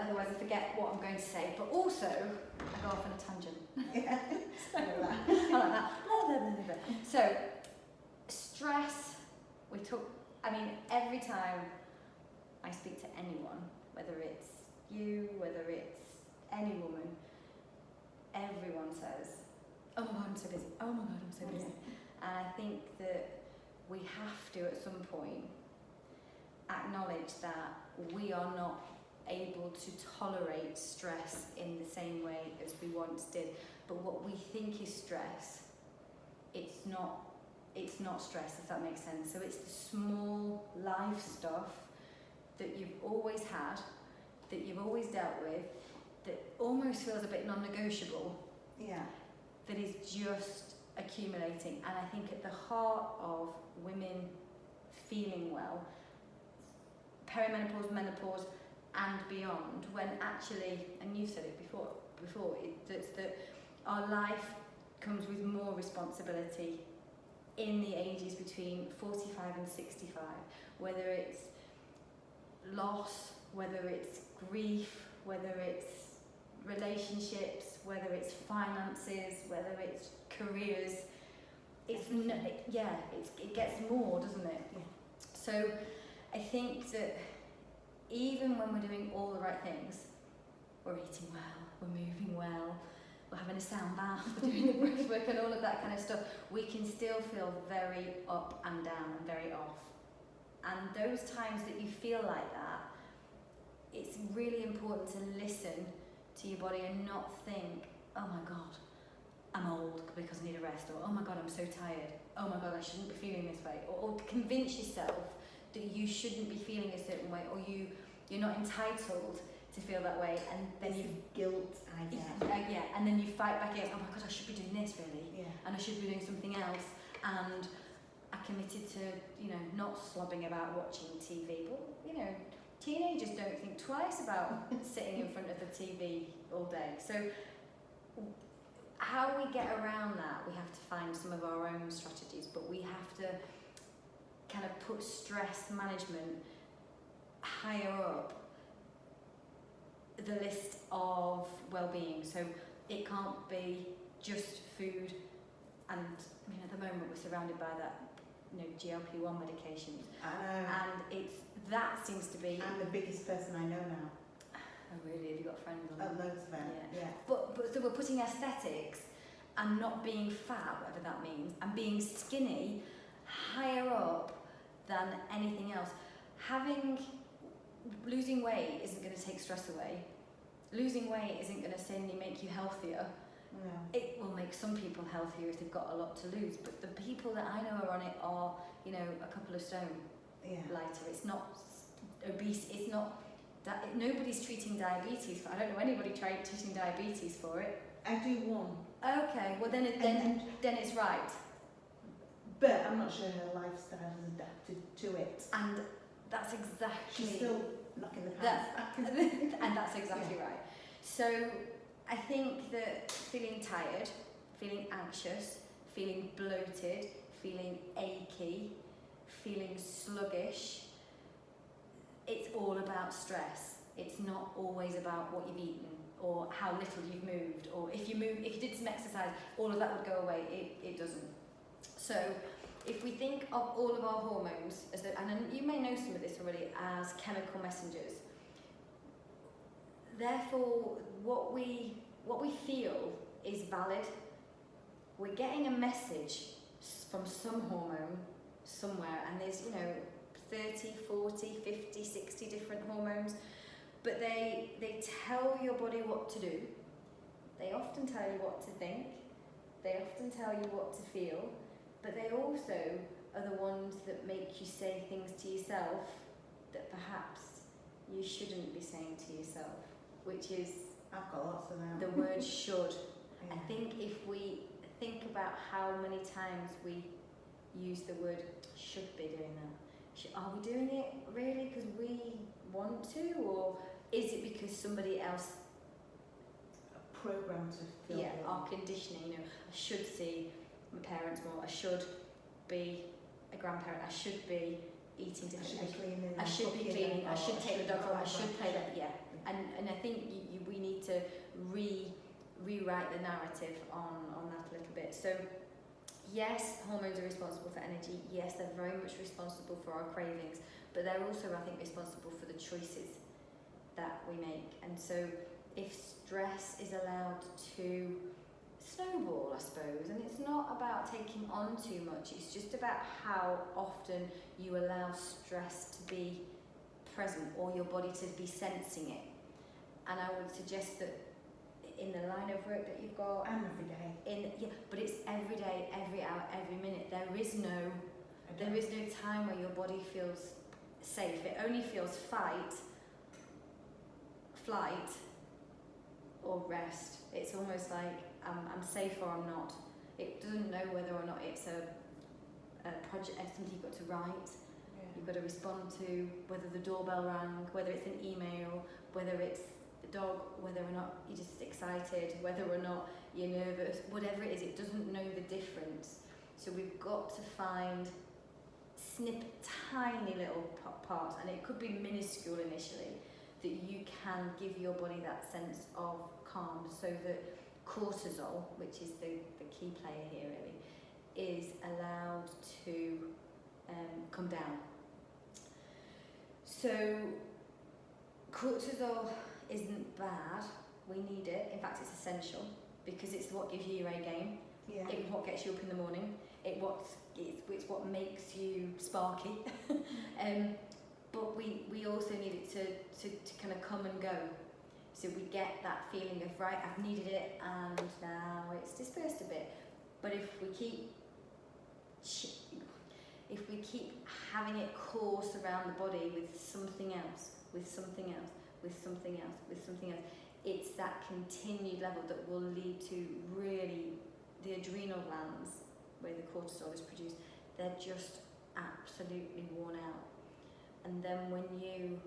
otherwise I forget what I'm going to say, but also I go off on a tangent. Yeah. I like that. So, stress, every time I speak to anyone, whether it's you, whether it's any woman, everyone says, oh my God, I'm so busy. Oh my God, I'm so busy. And I think that we have to, at some point, acknowledge that we are not able to tolerate stress in the same way as we once did. But what we think is stress, it's not stress, if that makes sense. So it's the small life stuff that you've always had, that you've always dealt with, that almost feels a bit non-negotiable. Yeah. That is just accumulating. And I think at the heart of women feeling well, perimenopause, menopause, and beyond, when actually, and you've said it before, it's that our life comes with more responsibility in the ages between 45 and 65, whether it's loss, whether it's grief, whether it's relationships, whether it's finances, whether it's careers. It gets more, doesn't it? Yeah. So I think that even when we're doing all the right things, we're eating well, we're moving well, we're having a sound bath, we're doing the breath work and all of that kind of stuff, we can still feel very up and down and very off. And those times that you feel like that, it's really important to listen to your body and not think, oh my God, I'm old because I need a rest, or oh my God, I'm so tired, oh my God, I shouldn't be feeling this way, or convince yourself that you shouldn't be feeling a certain way, or you're not entitled to feel that way, and then you guilt, I guess. And then you fight back against, oh my God, I should be doing this really, and I should be doing something else, and I committed to, not slobbing about watching TV, but teenagers don't think twice about sitting in front of the TV all day. So how we get around that, we have to find some of our own strategies, but we have to kind of put stress management higher up the list of well-being. So it can't be just food, and at the moment we're surrounded by that, GLP-1 medications. I know. And that seems to be. I'm the biggest person I know now. Oh really? Have you got friends on that? Loads of them. Yeah. But so we're putting aesthetics and not being fat, whatever that means, and being skinny higher up than anything else. Losing weight isn't going to take stress away. Losing weight isn't going to suddenly make you healthier. No. It will make some people healthier if they've got a lot to lose, but the people that I know are on it are, a couple of stone lighter. It's not obese. It's not that. Nobody's treating diabetes. I don't know anybody treating diabetes for it. I do one. Okay, well then it's right. But I'm not sure her lifestyle has adapted to it. And that's exactly. She's still knocking the pants back. And that's exactly right. So I think that feeling tired, feeling anxious, feeling bloated, feeling achy, feeling sluggish, it's all about stress. It's not always about what you've eaten or how little you've moved, or if you did some exercise, all of that would go away. It doesn't. So if we think of all of our hormones as and you may know some of this already, as chemical messengers, therefore what we feel is valid. We're getting a message from some hormone somewhere, and there's 30, 40, 50, 60 different hormones, but they tell your body what to do. They often tell you what to think. They often tell you what to feel, but they also are the ones that make you say things to yourself that perhaps you shouldn't be saying to yourself, which is I've got lots of them. the word should. Yeah. I think if we think about how many times we use the word should be doing that, are we doing it really because we want to, or is it because somebody else programmed to feel our conditioning? I should see my parents more, I should be a grandparent, I should be eating different, I should be cleaning, I should be cleaning, I should take the dog out, I should play that, And I think we need to rewrite the narrative on that a little bit. So yes, hormones are responsible for energy. Yes, they're very much responsible for our cravings, but they're also, I think, responsible for the choices that we make. And so if stress is allowed to snowball, I suppose, and it's not about taking on too much, it's just about how often you allow stress to be present or your body to be sensing it. And I would suggest that in the line of work that you've got, And every day. but it's every day, every hour, every minute. There is no time where your body feels safe. It only feels fight, flight, or rest. It's almost like I'm safe or I'm not. It doesn't know whether or not it's a project, something you've got to write, you've got to respond to, whether the doorbell rang, whether it's an email, whether it's the dog, whether or not you're just excited, whether or not you're nervous, whatever it is, it doesn't know the difference. So we've got to find tiny little parts, and it could be minuscule initially, that you can give your body that sense of calm, so that cortisol, which is the key player here really, is allowed to come down. So cortisol isn't bad, we need it, in fact it's essential, because it's what gives you your A game. Yeah. It's what gets you up in the morning, it's what makes you sparky. But we also need it to kind of come and go. So we get that feeling of, right, I've needed it and now it's dispersed a bit. But if we keep having it course around the body with something else, with something else, with something else, with something else, it's that continued level that will lead to really the adrenal glands where the cortisol is produced, they're just absolutely worn out. And then when you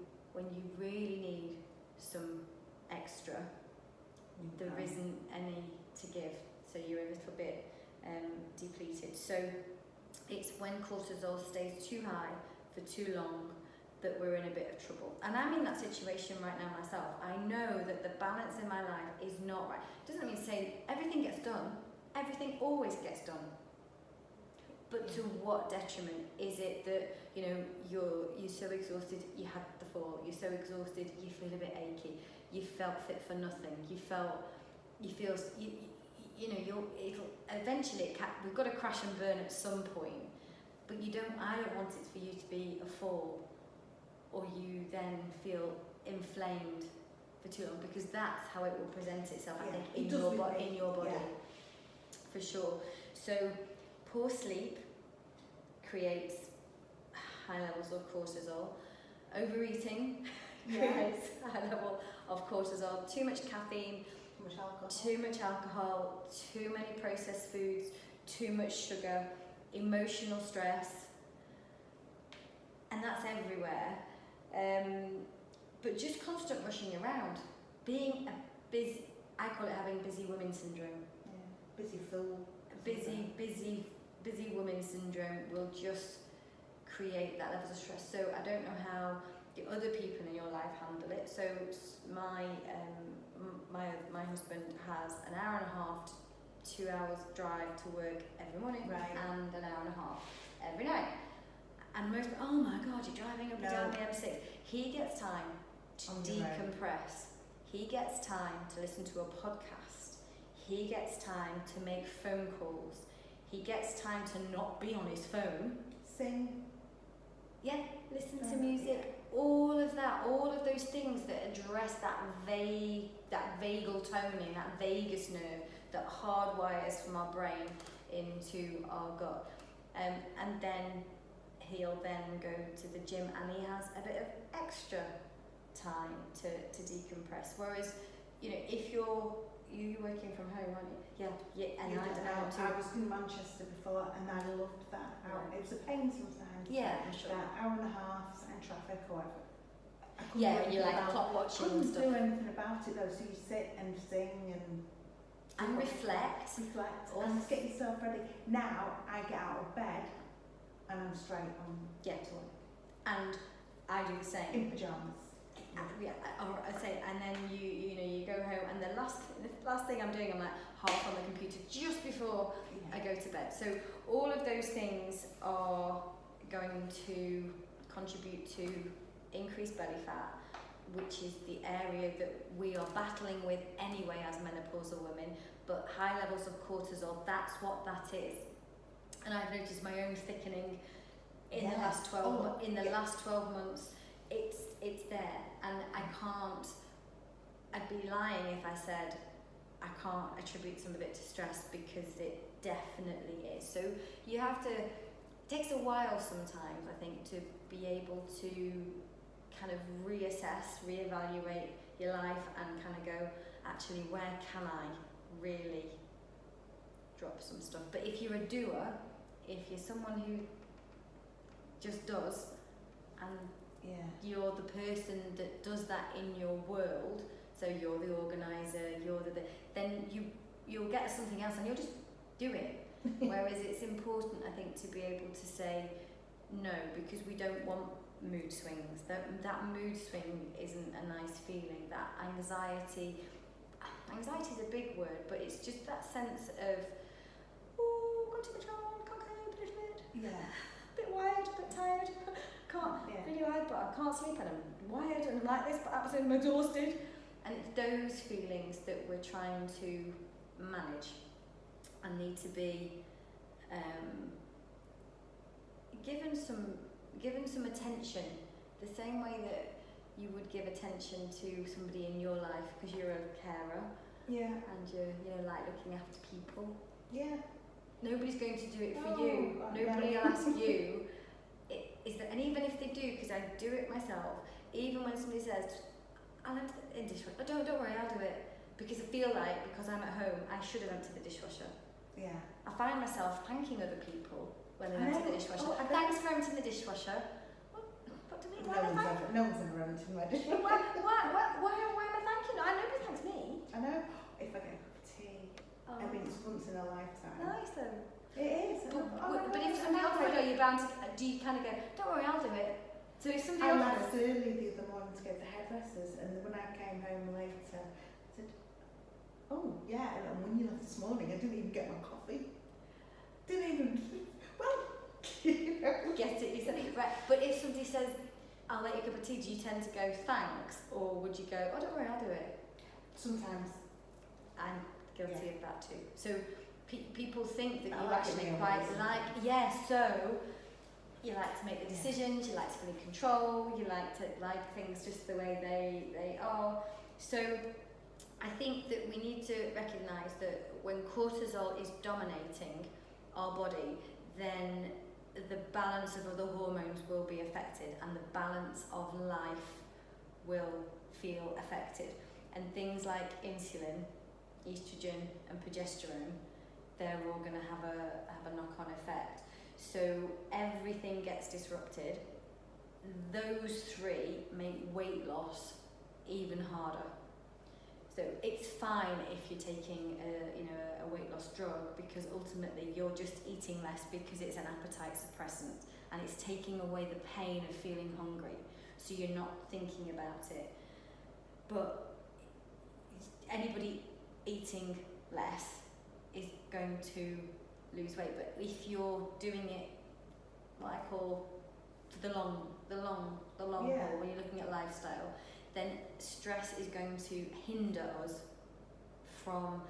really need some extra, there isn't any to give, so you're a little bit depleted. So it's when cortisol stays too high for too long that we're in a bit of trouble. And I'm in that situation right now myself. I know that the balance in my life is not right. It doesn't mean to say everything gets done. Everything always gets done. But to what detriment? Is it that, you know, you're so exhausted, you had the fall, you're so exhausted, you feel a bit achy, you felt fit for nothing, you feel, eventually we've got to crash and burn at some point, but I don't want it for you to be a fall, or you then feel inflamed for too long, because that's how it will present itself, I think, in your body, for sure. So poor sleep creates high levels of cortisol. Overeating creates a high level of cortisol. Too much caffeine, too much alcohol, too many processed foods, too much sugar, emotional stress, and that's everywhere. But just constant rushing around, being I call it having busy women syndrome. Yeah. Busy fool. Busy woman syndrome will just create that level of stress. So I don't know how the other people in your life handle it. So my husband has an hour and a half, 2 hours drive to work every morning, and an hour and a half every night. And most, oh my God, you're driving up and down the M6. He gets time to decompress. He gets time to listen to a podcast. He gets time to make phone calls. He gets time to not be on his phone. Sing. Yeah, listen to music. All of that, all of those things that address that vagal toning, that vagus nerve that hardwires from our brain into our gut. And then he'll then go to the gym and he has a bit of extra time to decompress. Whereas, you know, if you're working from home, aren't you? Yeah, and I was in Manchester before and I loved that. It was a pain sometimes. Yeah, I'm sure. That hour and a half sat in traffic or whatever. You're like clock watching and couldn't stuff. do anything about it though, so you sit and sing and reflect and get yourself ready. Now I get out of bed and I'm straight on. And I do the same. In pyjamas. Or I say, and last thing I'm doing, I'm like half on the computer just before I go to bed. So all of those things are going to contribute to increased belly fat, which is the area that we are battling with anyway as menopausal women. But high levels of cortisol, that's what that is. And I've noticed my own thickening in the last 12 months. It's there, and I'd be lying if I said I can't attribute some of it to stress, because it definitely is. So you have to, it takes a while sometimes, I think, to be able to kind of reassess, reevaluate your life and kind of go, actually, where can I really drop some stuff? But if you're a doer, if you're someone who just does, and you're the person that does that in your world, so you're the organizer, you're then you'll get something else and you'll just do it. Whereas it's important, I think, to be able to say no, because we don't want mood swings. That mood swing isn't a nice feeling. That anxiety is a big word, but it's just that sense of, oh, got too much on, can't cope a little bit. Yeah. A bit wired, a bit tired. Can't really wired, but I can't sleep, and I'm wired and I'm like this, but absolutely exhausted. And it's those feelings that we're trying to manage and need to be given some attention, the same way that you would give attention to somebody in your life because you're a carer. Yeah. And you're like looking after people. Yeah. Nobody's going to do it for you. Nobody will ask you. And even if they do, because I do it myself, even when somebody says, I'll empty the dishwasher, don't worry, I'll do it. Because I feel like, because I'm at home, I should have emptied the dishwasher. Yeah. I find myself thanking other people when they empty the dishwasher. Thanks for emptying the dishwasher. What do you mean? No one's ever emptied my dishwasher. Why am I thanking you? Nobody thanks me. I know. If I get a cup of tea, I mean, it's once in a lifetime. Nice though. It is. But if somebody else would, you're bound to, do you kind of go, don't worry, I'll do it. So if somebody I else left early the other morning to go to the hairdressers, and when I came home later, I said, oh yeah, and when you left this morning, I didn't even get my coffee. Get it, you said, right. But if somebody says, I'll let you a cup of tea, do you tend to go, thanks? Or would you go, oh, don't worry, I'll do it? Sometimes. I'm guilty of that too. So people think that I you like actually quite so you like to make the decisions, you like to be in control, you like things just the way they are. So I think that we need to recognise that when cortisol is dominating our body, then the balance of other hormones will be affected, and the balance of life will feel affected. And things like insulin, estrogen and progesterone, they're all going to have a knock-on effect. So everything gets disrupted. Those three make weight loss even harder. So it's fine if you're taking a weight loss drug, because ultimately you're just eating less because it's an appetite suppressant and it's taking away the pain of feeling hungry. So you're not thinking about it. But anybody eating less is going to lose weight. But if you're doing it, what I call the long haul, when you're looking at lifestyle, then stress is going to hinder us from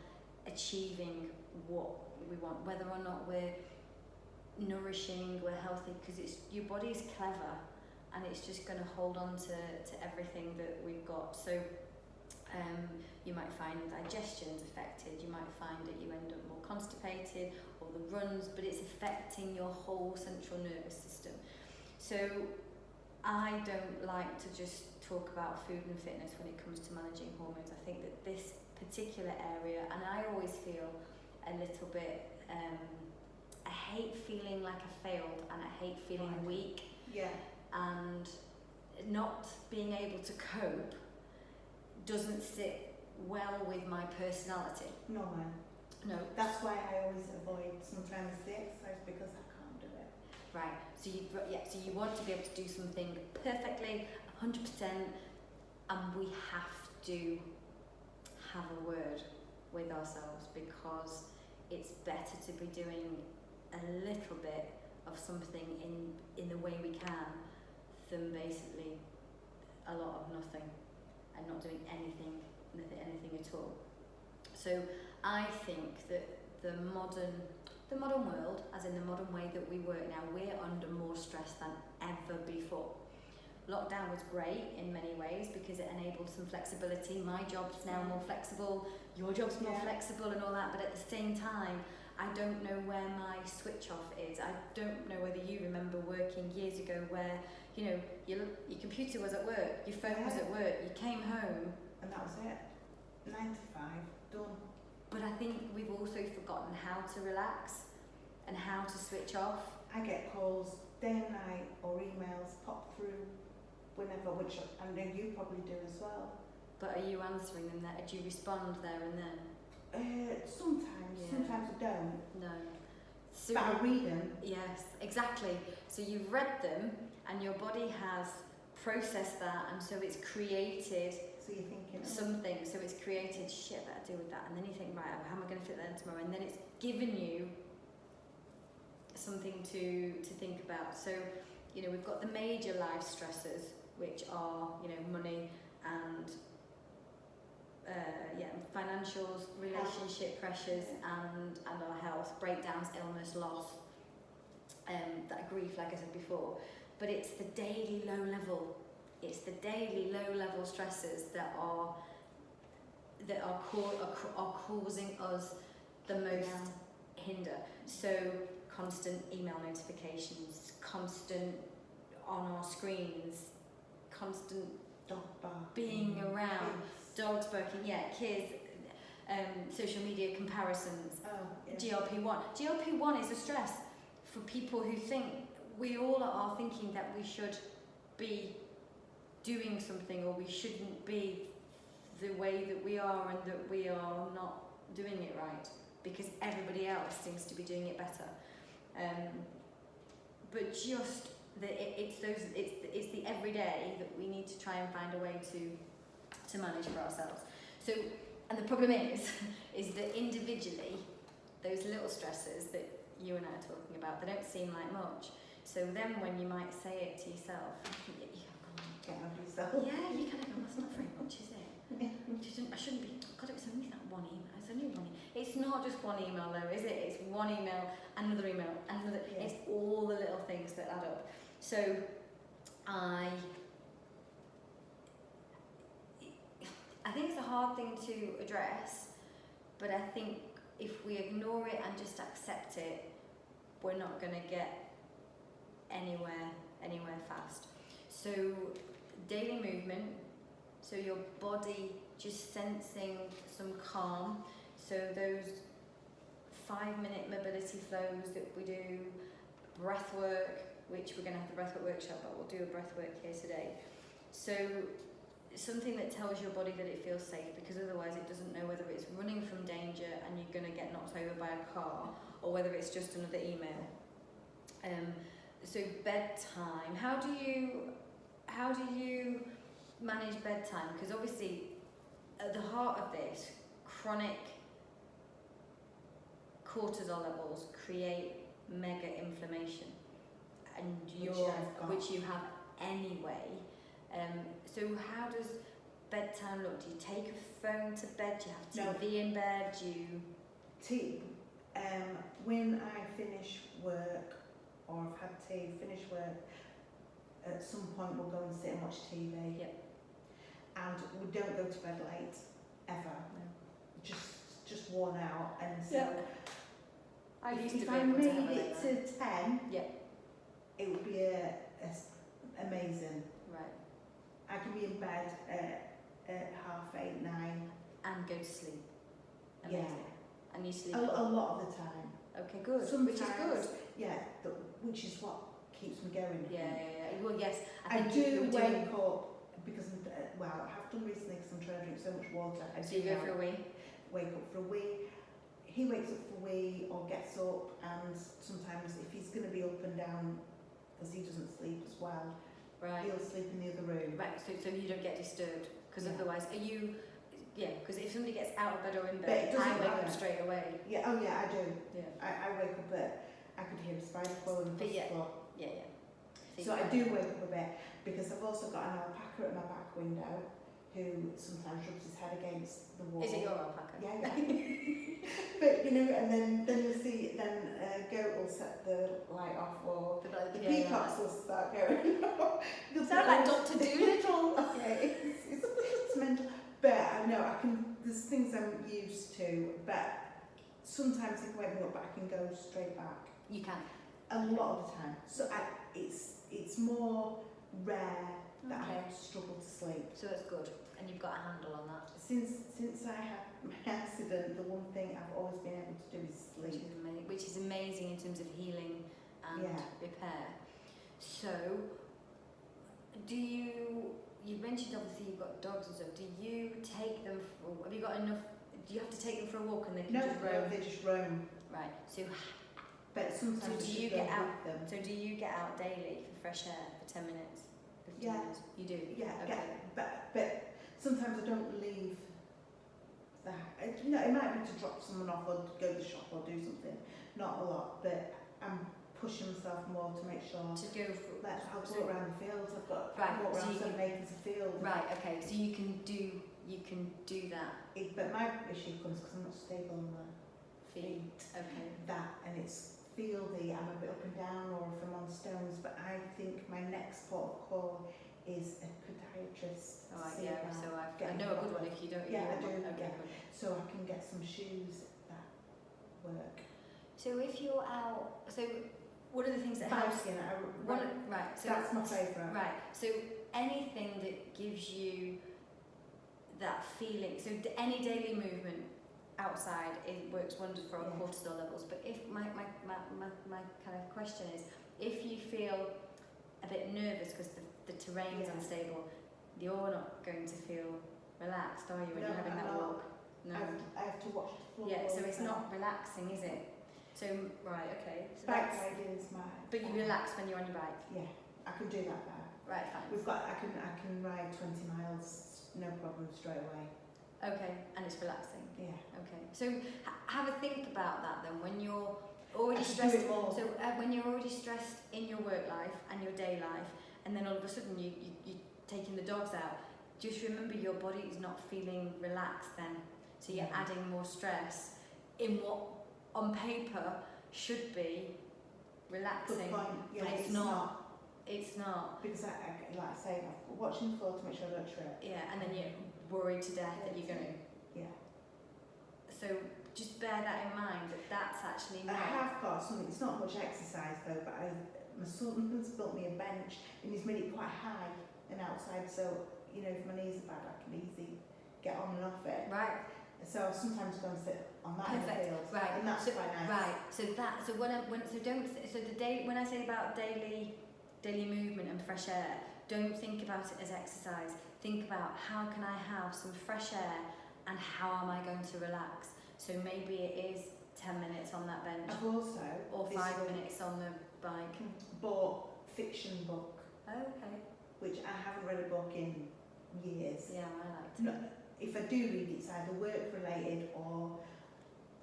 achieving what we want, whether or not we're nourishing, we're healthy, because your body's clever and it's just going to hold on to everything that we've got. So you might find digestion's affected, you might find that you end up more constipated, or the runs, but it's affecting your whole central nervous system. So I don't like to just talk about food and fitness when it comes to managing hormones. I think that this particular area, and I always feel a little bit, I hate feeling like I failed, and I hate feeling weak. Yeah. And not being able to cope doesn't sit well with my personality. No, man. No. That's why I always avoid sometimes the exercise, because I can't do it. Right. So you want to be able to do something perfectly, 100%, and we have to have a word with ourselves, because it's better to be doing a little bit of something in the way we can than basically a lot of nothing and not doing anything at all. So I think that the modern world, as in the modern way that we work now, we're under more stress than ever before. Lockdown was great in many ways because it enabled some flexibility. My job's now more flexible, your job's more flexible and all that, but at the same time, I don't know where my switch off is. I don't know whether you remember working years ago where, you know, your computer was at work, your phone was at work, you came home. And that was it. 9 to 5, done. But I think we've also forgotten how to relax and how to switch off. I get calls day and night or emails pop through whenever, which I know you probably do as well. But are you answering them there? Do you respond there and then? Sometimes I don't. No. So but I read them. Yes, exactly. So you've read them and your body has processed that, and so it's created so you're thinking something. So it's created, shit, I better deal with that. And then you think, right, how am I going to fit that in tomorrow? And then it's given you something to think about. So, you know, we've got the major life stressors, which are, you know, money and financials, relationship pressures, and our health, breakdowns, illness, loss, that grief, like I said before. But it's the daily low level stresses that are causing us the most hinder. So constant email notifications, constant on our screens, constant dog bark, being around, dogs barking, kids, social media comparisons, GLP-1. GLP-1 is a stress for people who think, we all are thinking that we should be doing something, or we shouldn't be the way that we are, and that we are not doing it right because everybody else seems to be doing it better. But just it's the everyday that we need to try and find a way to manage for ourselves. So, and the problem is that individually, those little stresses that you and I are talking about, they don't seem like much. So then when you might say it to yourself, get out of yourself. Yeah, you kind of go, that's not very much, is it? I shouldn't be, God, it was only that one email. It's only one email. It's not just one email though, is it? It's one email, another email, another. Yeah. It's all the little things that add up. So I think it's a hard thing to address, but I think if we ignore it and just accept it, we're not going to get anywhere fast. So daily movement, so your body just sensing some calm, so those 5-minute mobility flows that we do, breath work, which we're going to have the breath work workshop, but we'll do a breath work here today. So something that tells your body that it feels safe, because otherwise it doesn't know whether it's running from danger and you're going to get knocked over by a car, or whether it's just another email. So bedtime, how do you manage bedtime? Because obviously at the heart of this, chronic cortisol levels create mega inflammation, and which you have anyway. So how does bedtime look? Do you take a phone to bed? Do you have TV in bed? Do you... When I finish work, or I've had to finish work, at some point we'll go and sit and watch TV. Yep. And we don't go to bed late, ever. No. Just worn out. And so if I made it to 10, it would be amazing. Right. I can be in bed at 8:30, 9. And go to sleep. Amazing. Yeah. And you sleep a lot of the time. Okay, good. Sometimes, which is good. Yeah, which is what keeps me going. Yeah. Well, yes. I do wake up because I have done recently because I'm trying to drink so much water. So you go for a wee? Wake up for a wee. He wakes up for a wee or gets up, and sometimes if he's going to be up and down, because he doesn't sleep as well, right, he'll sleep in the other room. Right. So you don't get disturbed, because otherwise, are you Yeah, because if somebody gets out of bed or in But bed, it doesn't I wake matter. up straight away. Yeah, oh yeah, I do. Yeah. I wake up I could hear a spider crawling across the floor. Yeah. So I do wake up a bit, because I've also got an alpaca at my back window who sometimes rubs his head against the wall. Is it your alpaca? Yeah. But you know, and then you'll see, then a goat will set the light off, or the peacocks will start going. They'll sound like Dr. Dolittle. Okay, it's mental. But I know there's things I'm used to, but sometimes they can wake me up, but I can go straight back. You can. A lot of the time. So it's more rare that I struggle to sleep. So it's good, and you've got a handle on that. Since I had my accident, the one thing I've always been able to do is sleep. Which is amazing in terms of healing and repair. So, you mentioned obviously you've got dogs and stuff. Do you take them have you got enough, do you have to take them for a walk and they can just roam? No, they just roam. Right, so but sometimes do you get out them? So do you get out daily for fresh air for 10 minutes? 15 minutes? You do? Yeah, okay. But sometimes I don't leave the house. You know, it might be to drop someone off or go to the shop or do something. Not a lot, but I'm pushing myself more to make sure. To go for. I'll go around the fields. I've got walk around 7 acres of field. Right. Okay. So you can do that. But my issue comes because I'm not stable on the feet. Okay. That, and it's fieldy. I'm a bit up and down, or if I'm on stones. But I think my next port of call is a podiatrist. Yeah. So I know a good one if you don't. Yeah, I do. Okay. Yeah. Good. So I can get some shoes that work. So if you're out, so one of the things that helps. Right. So that's my favourite. Right. So anything that gives you that feeling. So any daily movement outside, it works wonders for our cortisol levels. But if my kind of question is, if you feel a bit nervous because the terrain's unstable, you're not going to feel relaxed, are you, when you're having that walk? No. I have to watch the floor. Yeah, so it's not relaxing, is it? So, right, okay. So bike riding is my... But you relax when you're on your bike? Yeah, I can do that there. Right, fine. I can ride 20 miles, no problem, straight away. Okay, and it's relaxing? Yeah. Okay, so have a think about that then, when you're already stressed. So when you're already stressed in your work life and your day life, and then all of a sudden you're taking the dogs out, just remember your body is not feeling relaxed then. So you're adding more stress in what on paper should be relaxing. Yeah, but it's not. It's not. Because like I say, I'm watching the floor to make sure I don't trip. Yeah, and then you're worried to death that you're going to. Yeah. So just bear that in mind, that's actually not. I have got something, it's not much exercise though, but my son's built me a bench and he's made it quite high and outside, so you know, if my knees are bad I can easily get on and off it. Right. So I sometimes go and sit on that in the field. Right. And that's quite nice. Right. So when I say about daily movement and fresh air, don't think about it as exercise. Think about how can I have some fresh air and how am I going to relax? So maybe it is 10 minutes on that bench. I've also or 5 minutes on the bike. Bought fiction book. Okay. Which I haven't read a book in years. Yeah, I like to. No, if I do read it, it's either work related or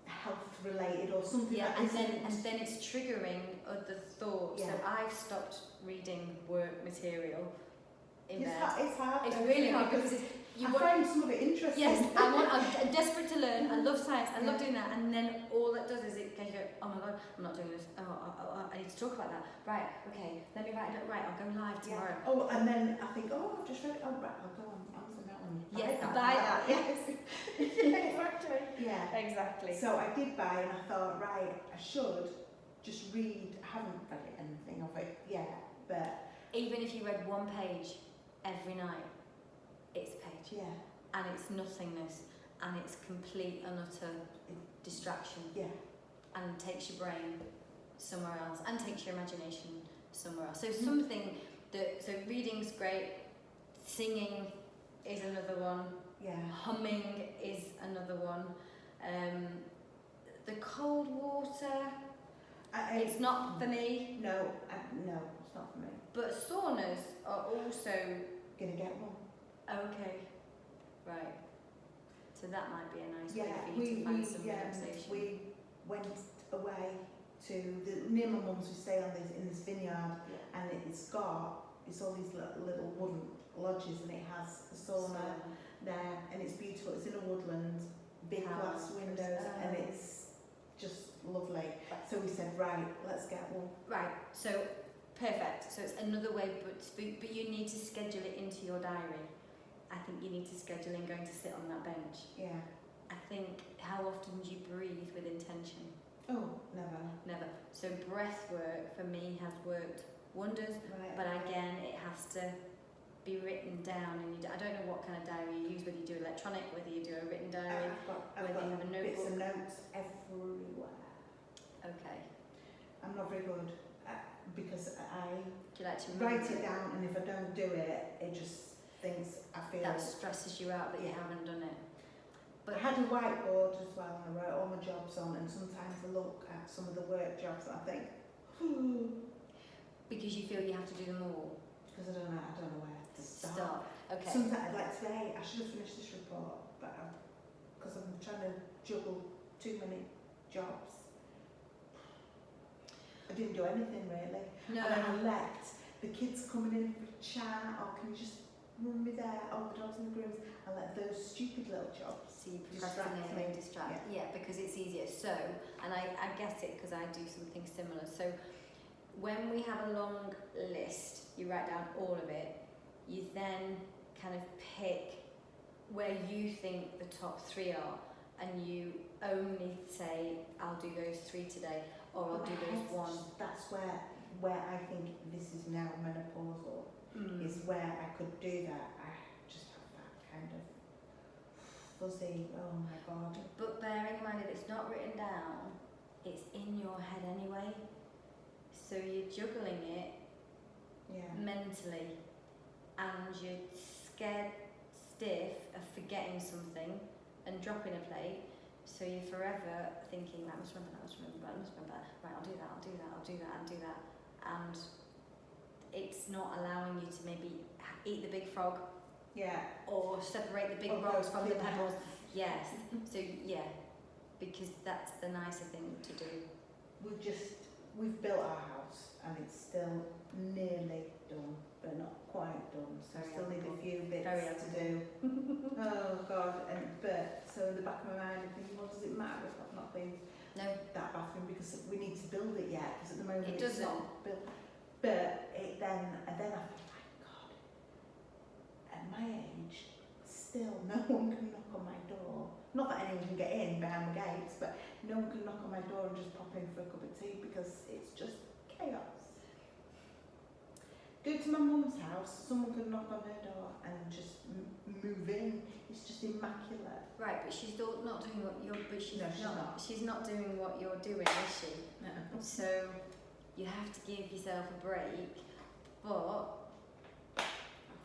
health related or something like and then it's triggering other thoughts. Yeah. So I've stopped reading work material in bed. It's hard. It's really hard because I find some of it interesting. Yes, I'm desperate to learn. I love science. I love doing that. And then all it does is it can go, oh my god, I'm not doing this. Oh, I need to talk about that. Right, okay, let me write it. Right, I'll go live tomorrow. Yeah. Oh, and then I think, I've just read it. Oh, right, I'll go on Amazon that one. Yes, buy that. Yes. Exactly. Yeah. Exactly. So I did buy, and I thought, right, I should just read. I haven't read anything of it yet, but even if you read one page every night, it's a page. Yeah. And it's nothingness, and it's complete and utter distraction. Yeah. And takes your brain somewhere else, and takes your imagination somewhere else. So something that, so reading's great, singing is another one. Yeah. Humming is another one. The cold water, it's not for me. No, it's not for me. But saunas are also gonna get one. Okay, right. So that might be a nice way Yeah, for you to find some relaxation. we went away to near my mum's. We stay in this vineyard, and it's all these little wooden lodges, and it has a sauna there, and it's beautiful. It's in a woodland, big glass windows, and it's just lovely. So we said, right, let's get one. Right, so perfect. So it's another way, but you need to schedule it into your diary. I think you need to schedule in going to sit on that bench. Yeah. I think, how often do you breathe with intention? Oh, never. Never. So breath work for me has worked wonders, Right. but again, it has to be written down. And I don't know what kind of diary you use, whether you do electronic, whether you do a written diary, I've whether got you have a bits notebook. of notes everywhere. Okay. I'm not very good because I Do you like to write remember it down, and if I don't do it, it just thinks I feel. that stresses you out that you Yeah. haven't done it. But I had a whiteboard as well, and I wrote all my jobs on, and sometimes I look at some of the work jobs and I think, Because you feel you have to do them all. because I don't know where to start. Okay. Sometimes, like today, I should have finished this report, but because I'm trying to juggle too many jobs, I didn't do anything really. No. And then I let the kids coming in for a chat, or can you just run me there, or the dogs in the rooms, I let those stupid little jobs So you distract procrastinate and me. distract. Yeah, because it's easier. So, and I get it because I do something similar. So when we have a long list, you write down all of it, you then kind of pick where you think the top 3 are, and you only say, I'll do those 3 today, or I'll do those 1. That's where I think this is now menopausal, is where I could do that. I just have that kind of fuzzy, oh my god. But bearing in mind that it's not written down, it's in your head anyway. So you're juggling it Yeah. mentally, and you're scared stiff of forgetting something and dropping a plate. So you're forever thinking, I must remember that, I must remember that, I must remember that. Right, I'll do that, I'll do that, I'll do that, I'll do that. And it's not allowing you to maybe eat the big frog Yeah. or separate the big Or rocks go from the clean the pebbles. house. Yes. So yeah, because that's the nicer thing to do. We've built our house, and it's still nearly done, but not quite done. So Very still need a admirable. few bits Very to do. Oh god! But so in the back of my mind, I'm thinking, well, does it matter if I've not cleaned No, that bathroom, because we need to build it yet? Because at the moment It it's doesn't. not built. But then I think, my god, at my age, still no one can knock on my door. Not that anyone can get in behind the gates, but no one can knock on my door and just pop in for a cup of tea, because it's just chaos. Go to my mum's house, someone could knock on her door and just move in. It's just immaculate. right, but she's not doing what you're. But she's, No, she's not. She's not doing what you're doing, is she? No. So you have to give yourself a break. But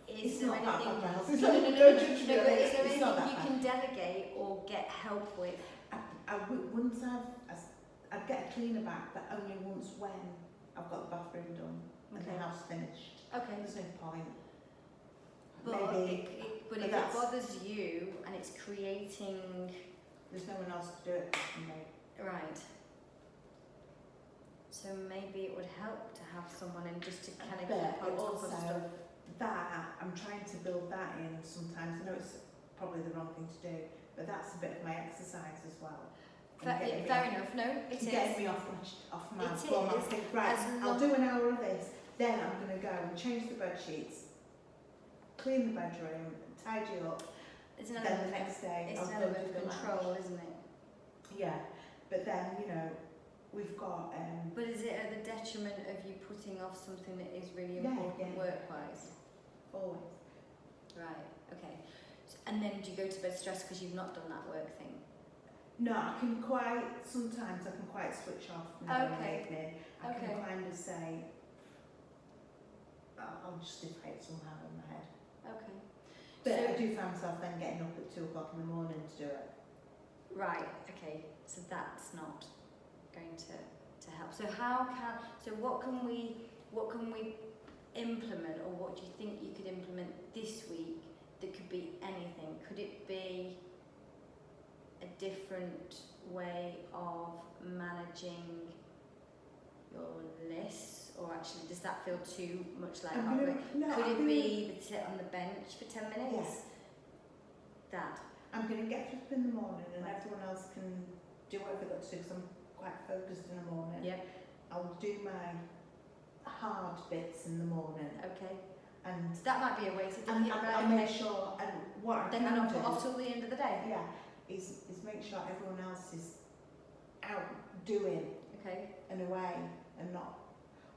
is It's there not that anything? bad, my house. No, It's no, not- no, no, don't no. judge me No, on but it. is there It's not anything that you can delegate or get help with? Once I'd get a cleaner back, but only once when I've got the bathroom done and Okay. the house finished. Okay. There's no point. But, Maybe but but if it that's- bothers you and it's creating. there's no one else to do it for me. Right. So maybe it would help to have someone in just to kind of But keep on it top of also, stuff. that, I'm trying to build that in sometimes. I know it's probably the wrong thing to do, but that's a bit of my exercise as well. And getting me Fair off- enough. No, it is. Getting me off my It bum. I is, think, right, as I'll long- do an hour of this, then I'm going to go and change the bed sheets, clean the bedroom, tidy up, It's an then the element. next day It's I'll an go element to of the control, lounge. isn't it? Yeah, but then, we've got, But is it at the detriment of you putting off something that is really Yeah, important yeah. work-wise? always. Right. Okay. And then do you go to bed stressed because you've not done that work thing? No, sometimes I can quite switch off now in the Okay. evening. I Okay. can kind of say, I'll justify it somehow in my head. Okay. But So- I do find myself then getting up at 2 o'clock in the morning to do it. Right. Okay. So that's not going to help. So what can we implement, or what do you think you could implement this week that could be anything? Could it be different way of managing your lists, or actually does that feel too much like hard work? Could it be the sit on the bench for 10 minutes? Yes. That. I'm going to get up in the morning and everyone else can do whatever they've got to do because I'm quite focused in the morning. Yep. I'll do my hard bits in the morning. Okay. And that might be a way to do and it, right? I'll make sure, and what I then can you're not do, put off till the end of the day. yeah, is make sure everyone else is out doing Okay. and away and not,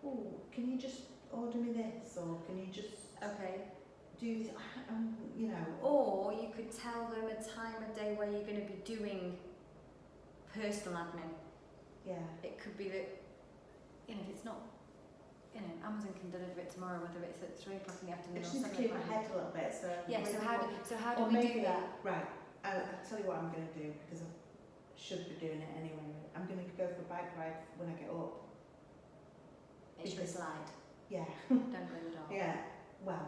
oh, can you just order me this, or can you just Okay. do this, you know. Or you could tell them a time of day where you're going to be doing personal admin. Yeah. It could be that, if it's not, Amazon can deliver it tomorrow, whether it's at 3 o'clock in the afternoon I or just need to something. clear my head a little bit, so. Yeah, so how do or we maybe, do that? Right, I'll tell you what I'm going to do, because I should be doing it anyway. I'm going to go for a bike ride when I get up. It should slide. Yeah. Don't go in the dark. Yeah, well,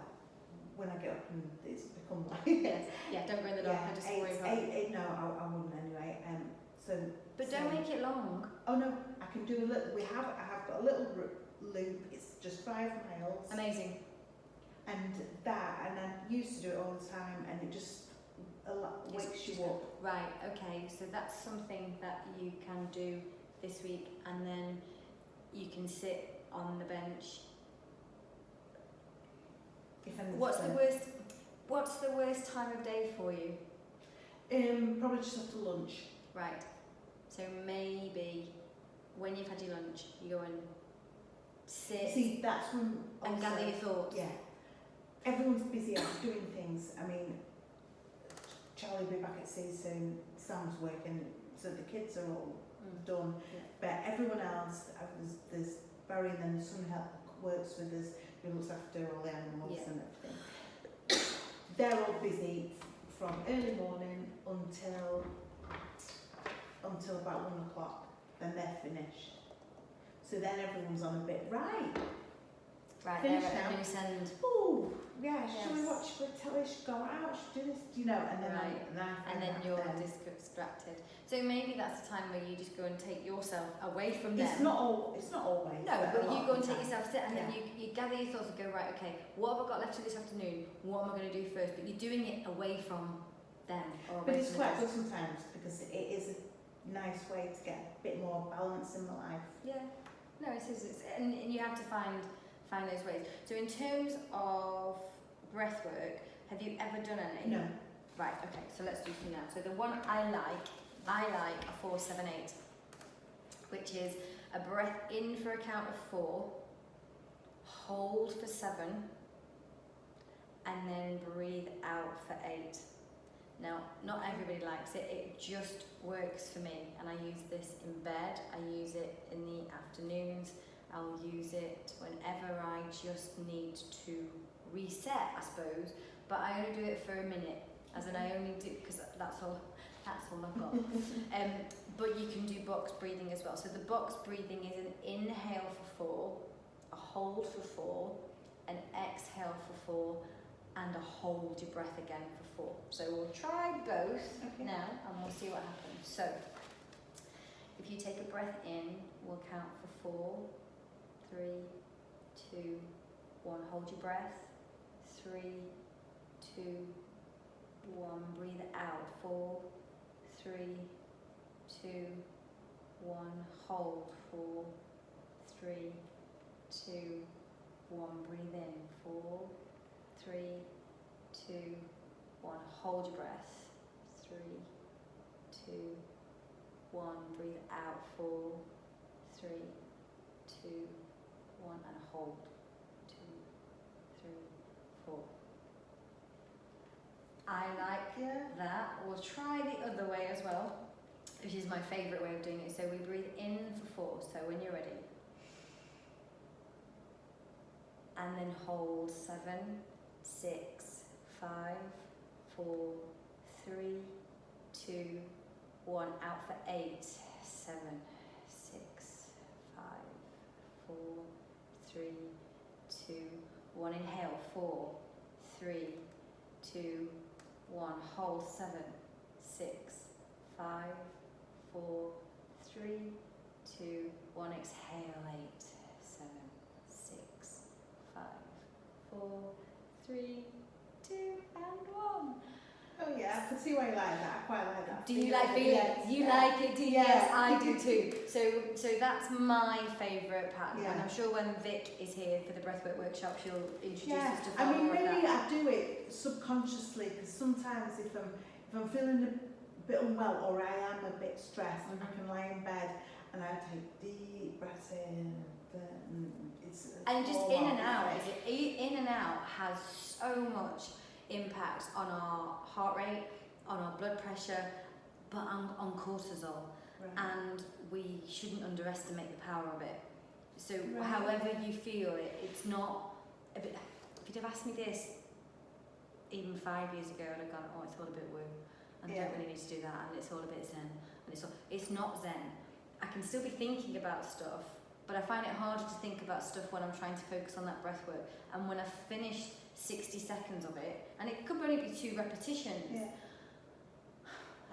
when I get up and it's become like. Yes. Yeah, don't go in the dark. Yeah, I just worry about it. no, I wouldn't anyway. But don't make it long. Oh no, I can do a little. I have got a little loop. It's just 5 miles. Amazing. And I used to do it all the time, and it just wakes you up. Right. Okay. So that's something that you can do this week, and then you can sit on the bench. What's the worst time of day for you? Probably just after lunch. Right. So maybe when you've had your lunch, you go and sit. See, that's when. And gather your thoughts. Yeah. Everyone's busy out doing things. I mean, Charlie will be back at sea soon. Sam's working, so the kids are all done. Yeah. But everyone else, there's Barry, and then there's someone who works with us who looks after all the animals and everything. They're all busy from early morning until about 1 o'clock. Then they're finished. So then everyone's on a bit right. Right, Finish they're at now. a loose end. Oh, yeah. Should we Yes. watch the telly? Should we go out? Should we do this? You know, and then Right. And then you're distracted. So maybe that's the time where you just go and take yourself away from them. It's not always. No, but a lot you go of and the take time. yourself, sit, and then you gather your thoughts and go, right, okay, what have I got left to this afternoon? What am I going to do first? But you're doing it away from them. Or But away it's from the quite desk. good sometimes because it is a nice way to get a bit more balance in my life. Yeah, no, it is. And you have to find those ways. So in terms of breath work, have you ever done any? No. Right, okay, so let's do some now. So the one I like a 4-7-8, which is a breath in for a count of 4, hold for 7, and then breathe out for 8. Now, not everybody likes it, it just works for me, and I use this in bed, I use it in the afternoons, I'll use it whenever I just need to reset, I suppose, but I only do it for a minute, as in I only do, because that's all I've got. But you can do box breathing as well. So the box breathing is an inhale for 4, a hold for 4, an exhale for 4, and a hold your breath again for 4. So we'll try both now, and we'll see what happens. So if you take a breath in, we'll count for 4, 3, 2, 1. Hold your breath. 3, 2, 1. Breathe out. 4, 3, 2, 1. Hold. 4, 3, 2, 1. Breathe in. 4, 3, 2, 1. Hold your breath. 3, 2, 1. Breathe out. 4, 3, 2, 1. And hold. 2, 3, 4. I like that. We'll try the other way as well, which is my favourite way of doing it. So we breathe in for 4. So when you're ready. And then hold 7, 6, 5, 4, 3, 2, 1. Out for 8, 7, 6, 5, 4, 3, 2, 1. Inhale. 4, 3, 2, 1. Hold 7, 6, 5, 4, 3, 2, 1. Exhale. 8, 7, 6, 5, 4, 3, 2, and 1. Oh yeah, I can see why you like that. I quite like that. Do you like feeling? Yes. You like it, do you? Yeah. Yes, I do too. So that's my favourite pattern, Yeah. and I'm sure when Vic is here for the breathwork workshop, she'll introduce Yeah, us to I far mean, more of maybe that. I do it subconsciously because sometimes if I'm feeling a bit unwell or I am a bit stressed, I can lie in bed and I take deep breaths in. It's And just all in and off. out, in and out has so much impact on our heart rate, on our blood pressure, but on cortisol. Right. And we shouldn't underestimate the power of it. So Right. however you feel it, it's not a bit, if you'd have asked me this even 5 years ago, I'd have gone, oh, it's all a bit woo, and I Yeah. don't really need to do that, and it's all a bit zen, and it's not zen. I can still be thinking about stuff, but I find it harder to think about stuff when I'm trying to focus on that breath work. And when I've finished 60 seconds of it, and it could only be 2 repetitions, Yeah.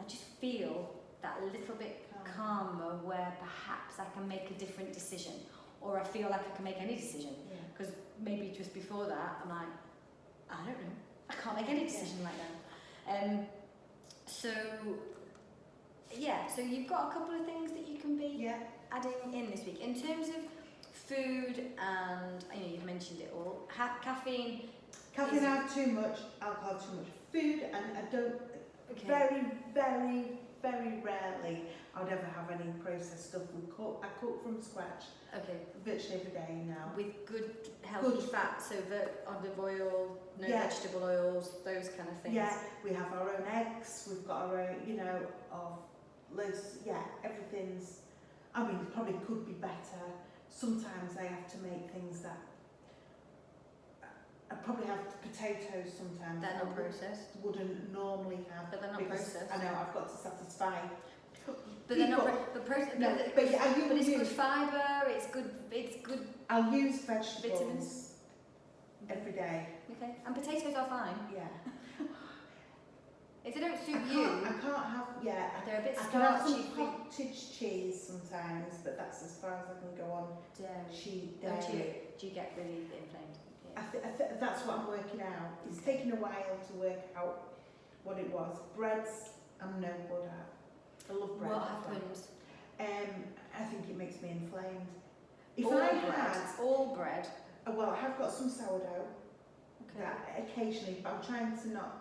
I just feel that little bit calmer where perhaps I can make a different decision, or I feel like I can make any decision. Yeah. Because maybe just before that, I'm like, I don't know, I can't make any decision like that. So you've got a couple of things that you can be Yeah. adding in this week. In terms of food, and you've mentioned it all, caffeine. Caffeine, I have too much, alcohol, too much food, and I don't, Okay. very, very, very rarely I would ever have any processed stuff. I cook from scratch Okay. virtually every day now. With good healthy Good. fats, so olive oil, no Yeah. vegetable oils, those kind of things. Yeah, we have our own eggs, we've got our own, of loads, everything's, I mean, it probably could be better. Sometimes I have to make things that, I probably have potatoes sometimes. They're not I processed. wouldn't normally have. But they're not because processed. I know, I've got to satisfy. But they're not. people. But processed. No, but I But it's good use, fibre. It's good. It's good. I'll use vegetables Vitamins. every day. Okay. And potatoes are fine. Yeah. If they don't suit I you, can't have, they're a bit I can have starchy. some cottage cheese sometimes, but that's as far as I can go on Dairy. dairy. Do you get really inflamed? I that's what I'm working out. It's taken a while to work out what it was. Breads, I'm no good at. I love bread. What happens? I think it makes me inflamed. If All I bread. had, All bread. well, I have got some sourdough Okay. that occasionally, but I'm trying to not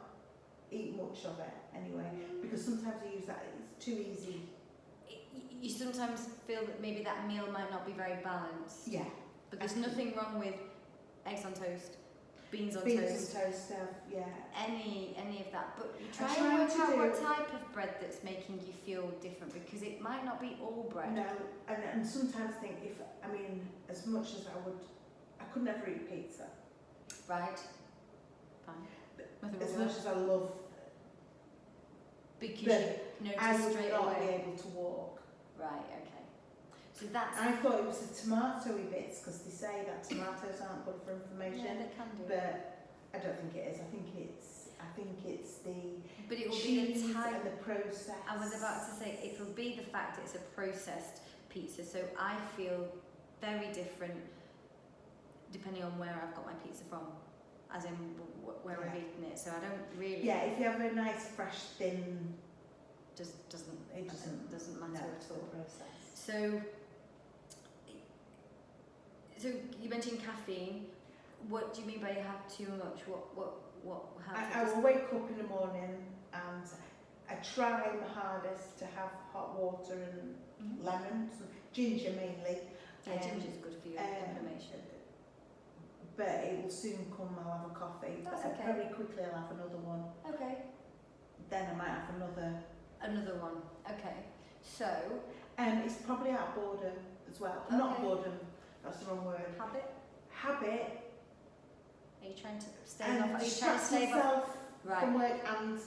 eat much of it anyway, because sometimes I use that, it's too easy. You sometimes feel that maybe that meal might not be very balanced. Yeah. But there's nothing wrong with eggs on toast, beans on Beans toast, and toast stuff, yeah. any of that. But you try trying and work to out do- what type of bread that's making you feel different, because it might not be all bread. No, and sometimes think as much as I could never eat pizza. Right. Fine. Nothing As wrong with much that. as I love, Because but you I notice would straight not be away. able to walk. Right. Okay. So that's. I thought it was the tomatoey bits, because they say that tomatoes aren't good for Yeah, inflammation, they can do. but I don't think it is. I think it's the But it will be cheese the type. and the process. I was about to say, it'll be the fact it's a processed pizza, so I feel very different depending on where I've got my pizza from, as in where I've Yeah. eaten it. So I don't really. Yeah, if you have a nice fresh thin, Doesn't it doesn't matter no, at it's the all. process. So you mentioned caffeine. What do you mean by you have too much? How? I will wake up in the morning and I try my hardest to have hot water and Mhm. lemon, ginger mainly. Yeah, ginger's good for your inflammation. But it will soon come, I'll have a coffee. That's but okay. Very quickly I'll have another one. Okay. Then I might have Another one. Okay. So it's probably out of boredom as well. Not Okay. boredom, that's the wrong word. Habit. Are you trying to stave And off? Are you trying to distract stave off? yourself Right. from work and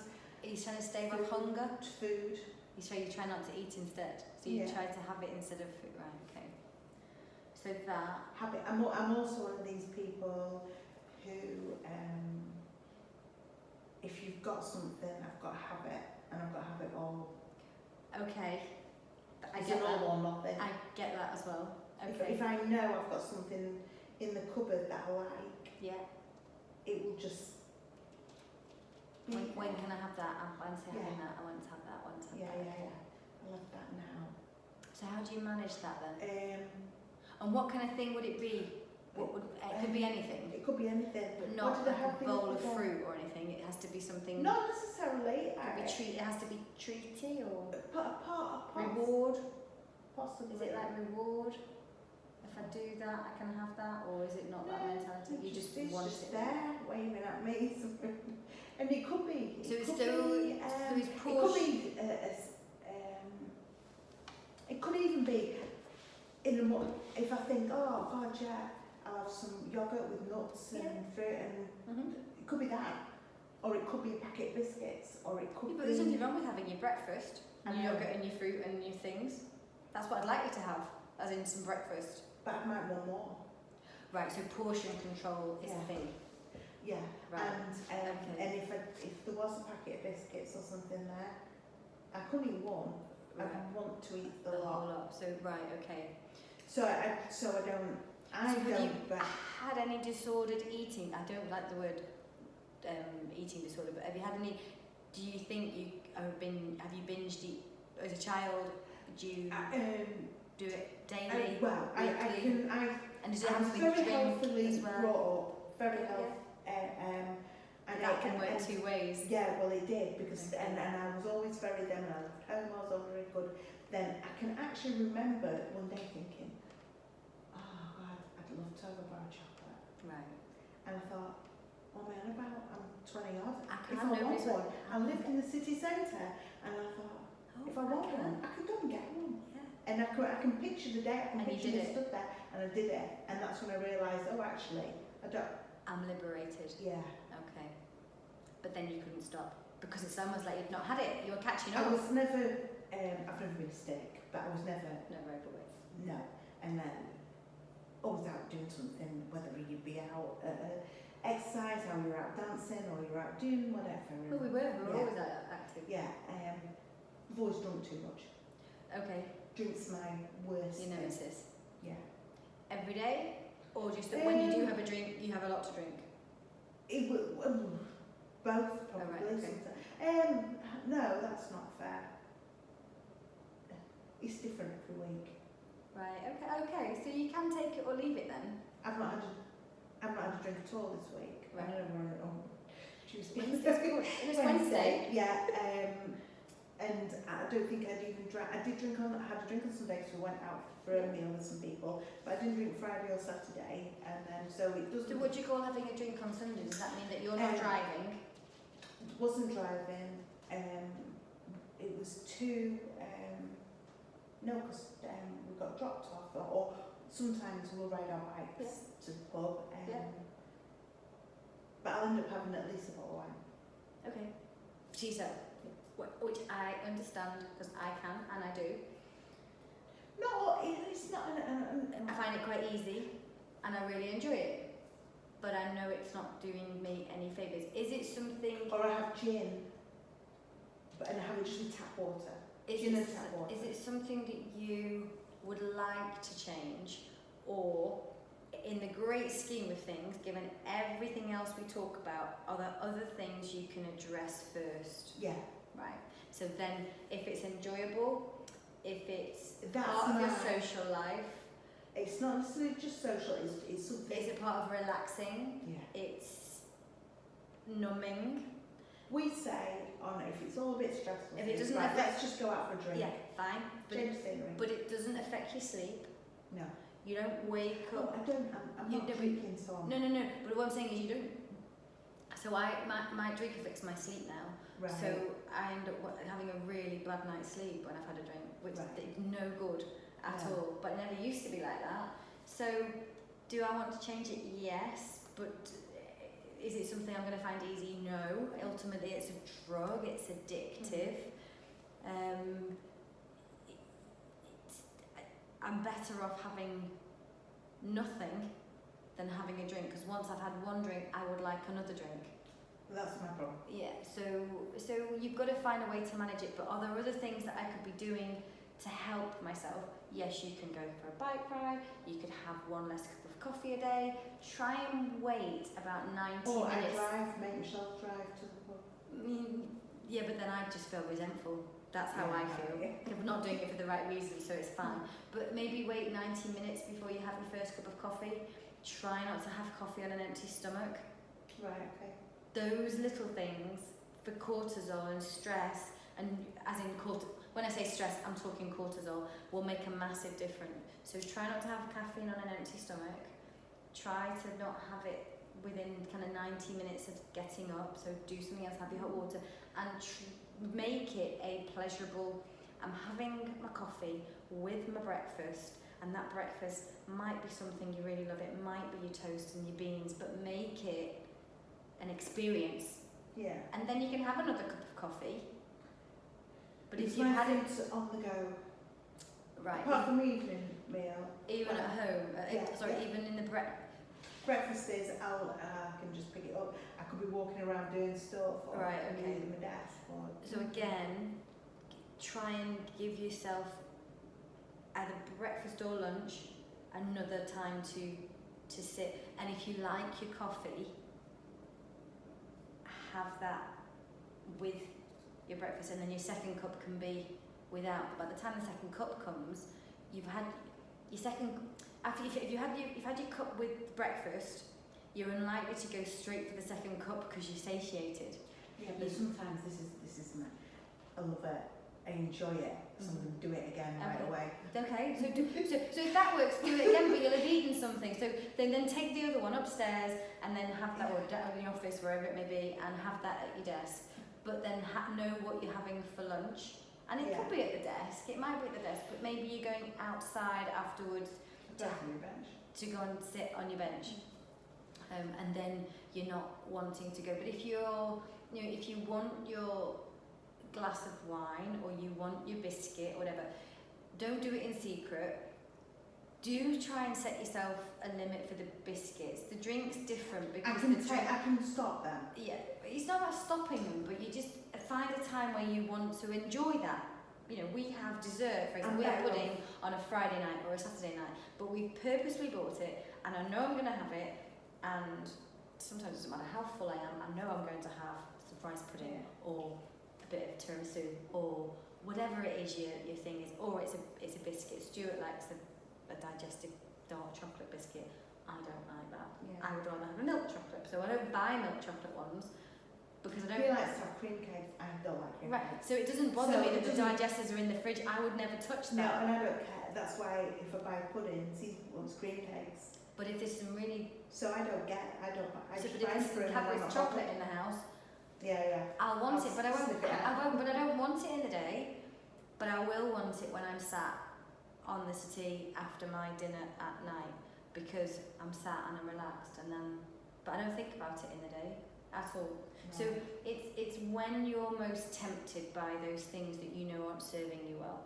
Are you trying to stave off hunger? food. You try not to eat instead. So you Yeah. try to have it instead of food. Right. Okay. So that. Habit. I'm also one of these people who, if you've got something, I've got to have it, and I've got to have it all that as well. If I know I've got something in the cupboard that I like, Yeah. it will just. When can I have that? I fancy having Yeah. that. I want to have that. I want to have Yeah, that. yeah, yeah. I love that now. So how do you manage that then? Um, And what kind of thing would it be? What would it could be anything, It could be anything. but What not did I like have a the bowl other of day? fruit or anything. It has to be something. Not necessarily. It has to be treaty or Part reward. possibly. Is it like reward? If I do that, I can have that, or is it not that mentality? You just it's want just it there, waving at me. And it could be. So it's could so be, it's it could be. It could even be in the morning. If I think, oh God, yeah, I'll have some yogurt with nuts and fruit, and it could be that, or it could be a packet of biscuits, or it could. But there's nothing wrong with having your breakfast and I your know. yogurt and your fruit and your things. That's what I'd like you to have, as in some breakfast. But I might want more. Right. So portion control is a thing. Yeah. Right. And if there was a packet of biscuits or something there, I couldn't eat one. Right. I want to eat the The lot. whole lot. So right. Okay. So I don't. I So have don't. you But had any disordered eating? I don't like the word eating disorder, but have you had any? Do you think you have you binged eat as a child? Do you do it daily? And does it I have was to be very drink healthily as well? brought up. Very Yeah. healthy. And That can work two ways. Yeah, well it did because Okay. and I was always very then when I left home I was always very good. Then I can actually remember one day thinking, oh God, I'd love to have a bar of chocolate. Right. And I thought, what am I on about? I'm 20 odd. I If can I want nobody's one, I lived in the city centre and I thought, if I want one, I could go and get one. Yeah. And I can picture the day, I can And you picture did me it. stood there and I did it. And that's when I realised, oh actually, I don't, I'm liberated. yeah. Okay. But then you couldn't stop because it's almost like you've not had it. You were catching I up. was never, I've never been sick, but I was never, Never overweight. no. And then always out doing something, whether you'd be out exercise, or you were out dancing, or you were out doing whatever. Well, we were Yeah. always active. Yeah, I've always drunk too much. Okay. Drink's my worst. Your nemesis. Yeah. Every day? Or just that when you do have a drink, you have a lot to drink? It both probably. right, okay. sometimes. No, that's not fair. It's different every week. Right, okay. So you can take it or leave it then? I've not had a drink at all this week. Right. I don't know on Tuesday. Wednesday's good. It was Wednesday. Yeah. And I don't think I'd even drank. I had a drink on Sunday because we went out for a meal with some people, but I didn't drink Friday or Saturday, and then so it doesn't. So what do you call having a drink on Sunday? Does that mean that you're not driving? Wasn't driving. It was too. No, because we got dropped off, or sometimes we'll ride our bikes to the pub. But I'll end up having at least a bottle of wine. Okay. To yourself. Which I understand because I can and I do. No, it's not. I find it quite easy and I really enjoy it. But I know it's not doing me any favours. Is it something... Or I have gin, and I have it just with tap water. Gin and tap water. Is it something that you would like to change, or in the great scheme of things, given everything else we talk about, are there other things you can address first? Yeah. Right. So then, if it's enjoyable, if it's That's part of your my- social life, It's not necessarily just social, it's something. is it part of relaxing? Yeah. It's numbing. We say, oh no, if it's all a bit stressful, If it doesn't right, affect- let's just go out for a drink. Yeah, fine. But Change scenery. but it doesn't affect your sleep. No. You don't wake Oh, up. I don't, I'm You not don't- drinking, so I'm... No. But what I'm saying is you don't. So my drink affects my sleep now. Right. So I end up having a really bad night's sleep when I've had a drink, which Right. is no good at Yeah. all. But it never used to be like that. So do I want to change it? Yes. But is it something I'm going to find easy? No. Ultimately, it's a drug. It's addictive. I'm better off having nothing than having a drink, because once I've had one drink, I would like another drink. That's my problem. Yeah, so you've got to find a way to manage it, but are there other things that I could be doing to help myself. Yes, you can go for a bike ride, you could have one less cup of coffee a day. Try and wait about 90 Or I minutes. drive, make myself drive to the pub. Yeah, but then I just feel resentful. That's how I feel. I'm not doing it for the right reason, so it's fine. But maybe wait 90 minutes before you have your first cup of coffee. Try not to have coffee on an empty stomach. Right, okay. Those little things for cortisol and stress, and as in when I say stress, I'm talking cortisol, will make a massive difference. So try not to have caffeine on an empty stomach. Try to not have it within kind of 90 minutes of getting up. So do something else, have your hot water, and make it a pleasurable. I'm having my coffee with my breakfast, and that breakfast might be something you really love. It might be your toast and your beans, but make it an experience. Yeah. And then you can have another cup of coffee. But It's if you've had it on the go, right, apart from evening meal, even at home, yeah. even in the breakfast is I can just pick it up. I could be walking around doing stuff, or Right, okay. leaving my desk. Or So again, try and give yourself either breakfast or lunch another time to sit. And if you like your coffee, have that with your breakfast, and then your second cup can be without. By the time the second cup comes, you've had your second. After if you've had your cup with breakfast, you're unlikely to go straight for the second cup because you're satiated. yeah, but sometimes this is my, I love it. I enjoy it. So I'm going to do it again right away. Okay, so if that works, do it again, but you'll have eaten something. So then take the other one upstairs and then have that, or down in the office, wherever it may be, and have that at your desk. But then know what you're having for lunch. And it could be at the desk, it might be at the desk, but maybe you're going outside afterwards to go and sit on your bench. And then you're not wanting to go. But if if you want your glass of wine or you want your biscuit or whatever, don't do it in secret. Do try and set yourself a limit for the biscuits. The drink's different because I can stop them. Yeah, it's not about stopping them, but you just find a time where you want to enjoy that. You know, we have dessert, for example, we have pudding on a Friday night or a Saturday night, but we've purposely bought it, and I know I'm going to have it, and sometimes it doesn't matter how full I am, I know I'm going to have some rice pudding or a bit of tiramisu or whatever it is your thing is, or it's a biscuit. Stuart likes a digestive dark chocolate biscuit. I don't like that. Yeah. I would rather have a milk chocolate, so I don't buy milk chocolate ones because I don't. He likes to have cream cakes. I don't like cream Right, cakes. so it doesn't bother me that the digesters are in the fridge. I would never touch that. No, and I don't care. That's why if I buy puddings, he wants cream cakes. But if there's some really So I just buy but if for there's him. Cadbury's chocolate in the house, Yeah. I'll want it, but I won't. sniff it out. I won't. But I don't want it in the day. But I will want it when I'm sat on the settee after my dinner at night because I'm sat and I'm relaxed, and then. But I don't think about it in the day at all. No. So it's when you're most tempted by those things that you know aren't serving you well,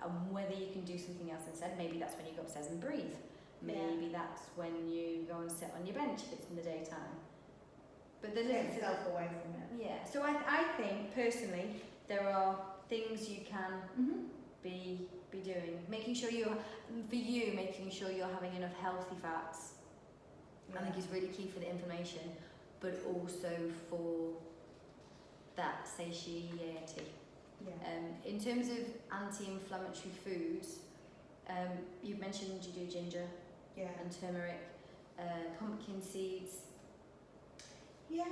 and whether you can do something else instead. Maybe that's when you go upstairs and breathe. Maybe that's when you go and sit on your bench if it's in the daytime. But there's Take yourself away from it. yeah. So I think personally there are things you can be doing. Making sure making sure you're having enough healthy fats. Yeah. I think is really key for the inflammation, but also for that satiety. Yeah. In terms of anti-inflammatory foods, you've mentioned you do ginger Yeah. and turmeric, pumpkin seeds. Yeah.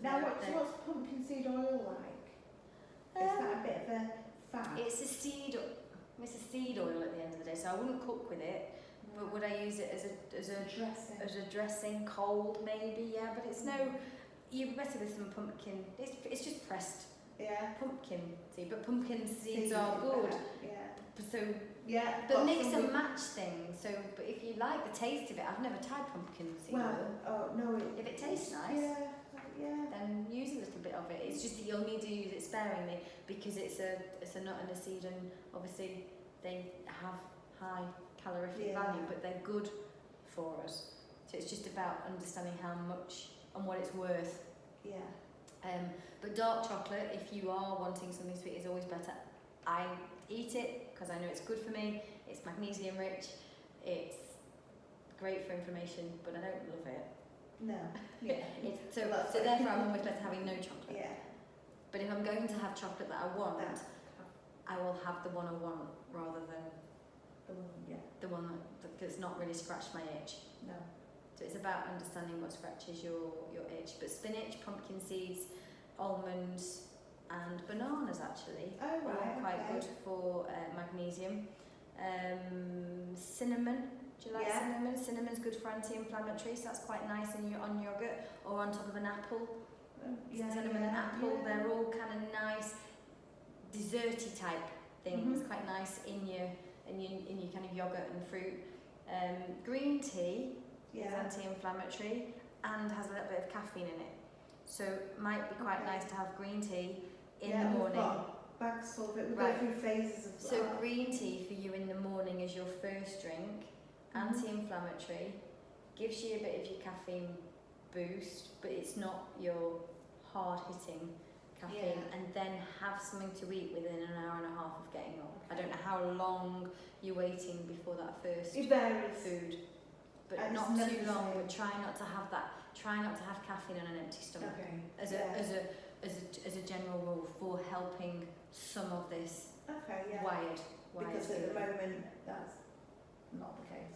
Now, They're- what's pumpkin seed oil like? Is that a bit of a fat? It's a seed oil at the end of the day, so I wouldn't cook with it. But would I use it as a dressing, cold maybe? Yeah, but it's no. You're better with some pumpkin. It's just pressed pumpkin seed, but pumpkin seeds are good. Yeah. So Yeah. but mix and match things. So, but if you like the taste of it, I've never tried pumpkin seed oil. Oh no. If it tastes nice, Yeah. then use a little bit of it. It's just that you'll need to use it sparingly because it's a nut and a seed, and obviously they have high calorific value, but they're good for us. So it's just about understanding how much and what it's worth. Yeah. But dark chocolate, if you are wanting something sweet, is always better. I eat it because I know it's good for me, it's magnesium rich, it's great for inflammation, but I don't love it. No. Yeah. So therefore I'm almost better having no chocolate. Yeah. But if I'm going to have chocolate that I want, That's I will have the one I want rather than the one. Yeah. the one that's not really scratched my itch. No. So it's about understanding what scratches your itch. But spinach, pumpkin seeds, almonds and bananas actually Oh, are right. quite Okay. good for magnesium. Cinnamon, do you like Yeah. cinnamon? Cinnamon's good for anti-inflammatory, so that's quite nice on yogurt or on top of an apple. Cinnamon and apple, they're all kind of nice desserty type things, Mhm. quite nice in your kind of yogurt and fruit. Green tea is Yeah. anti-inflammatory and has a little bit of caffeine in it, so it might be quite Okay. nice to have green tea in Yeah, the we've morning. got bags full of it. We Right. go through phases of So that. green tea for you in the morning is your first drink, Mhm. anti-inflammatory, gives you a bit of your caffeine boost, but it's not your hard-hitting caffeine. Yeah. And then have something to eat within an hour and a half of getting up. I don't know how long you're waiting before that first It varies. food, but It's not never too the long. same. But try not to have that. Try not to have caffeine on an empty stomach. Okay. As a general rule for helping some of this Okay. Yeah. wired Because at the feeling. moment that's not the case.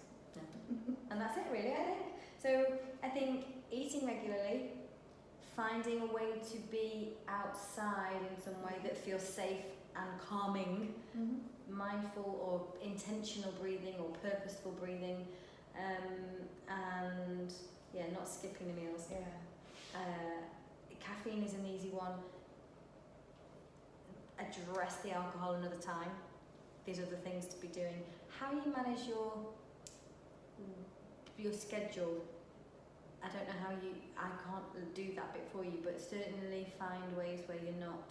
And that's it really, I think. So I think eating regularly, finding a way to be outside in some way that feels safe and calming, Mm-hmm. mindful or intentional breathing or purposeful breathing, and yeah, not skipping the meals. Yeah. Caffeine is an easy one. Address the alcohol another time. These are the things to be doing. How you manage your schedule, I don't know how I can't do that bit for you, but certainly find ways where you're not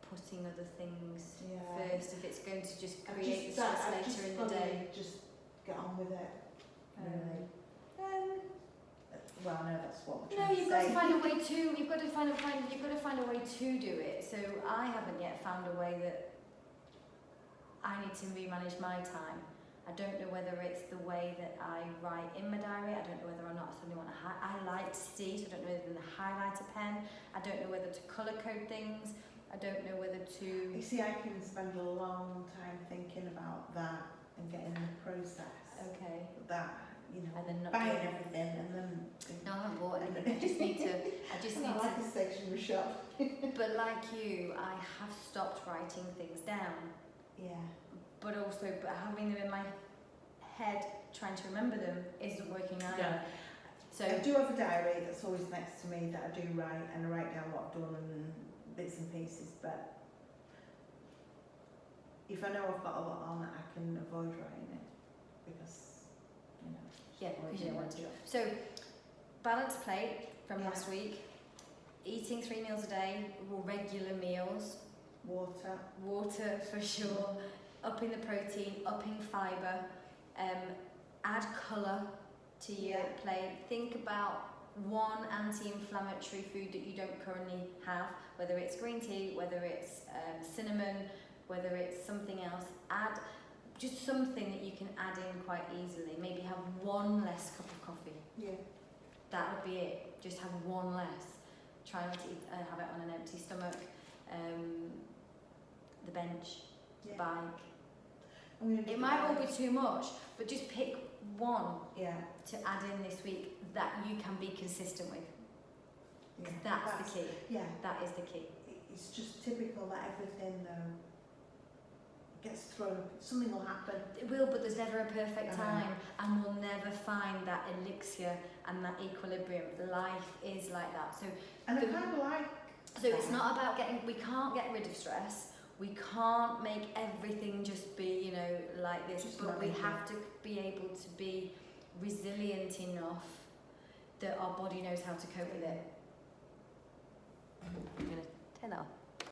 putting other things first if it's going to just create the stress later in the day. Just get on with it. Really. Well, no, that's what we're No, trying you've to got say. to find a way to. You've got to find a way to do it. So I haven't yet found a way that I need to remanage my time. I don't know whether it's the way that I write in my diary. I don't know whether or not I suddenly want to. I like to see, so I don't know whether to highlight a pen. I don't know whether to colour code things. I don't know whether to. You see, I can spend a long time thinking about that and getting the process. Okay. That, you know, And then not buying doing- everything and then. No, I haven't bought anything. I just need to. I just need like to. a stationery shop. But like you, I have stopped writing things down. Yeah. But having them in my head, trying to remember them, isn't working either. Yeah. So I do have a diary that's always next to me that I do write, and I write down what I've done and bits and pieces, but if I know I've got a lot on, I can avoid writing it because, you know. yeah, because you don't want to. So balanced plate from last week, eating 3 meals a day, regular meals, water for sure, upping the protein, upping fibre, add colour to your plate. Think about one anti-inflammatory food that you don't currently have, whether it's green tea, whether it's cinnamon, whether it's something else. Add just something that you can add in quite easily. Maybe have one less cup of coffee. Yeah. That would be it. Just have one less. Try not to have it on an empty stomach. The bench, the bike. It might all be too much, but just pick one to add in this week that you can be consistent with. Because that's the key. Yeah. That is the key. It's just typical that everything though gets thrown. Something will happen. It will, but there's never a perfect I know. time, and we'll never find that elixir and that equilibrium. Life is like that. So, And I kind of like. so it's not about getting. We can't get rid of stress. We can't make everything just be, you know, like this. Just but we manage have to be able to be resilient enough that our body knows how to cope with it. I'm gonna turn that off.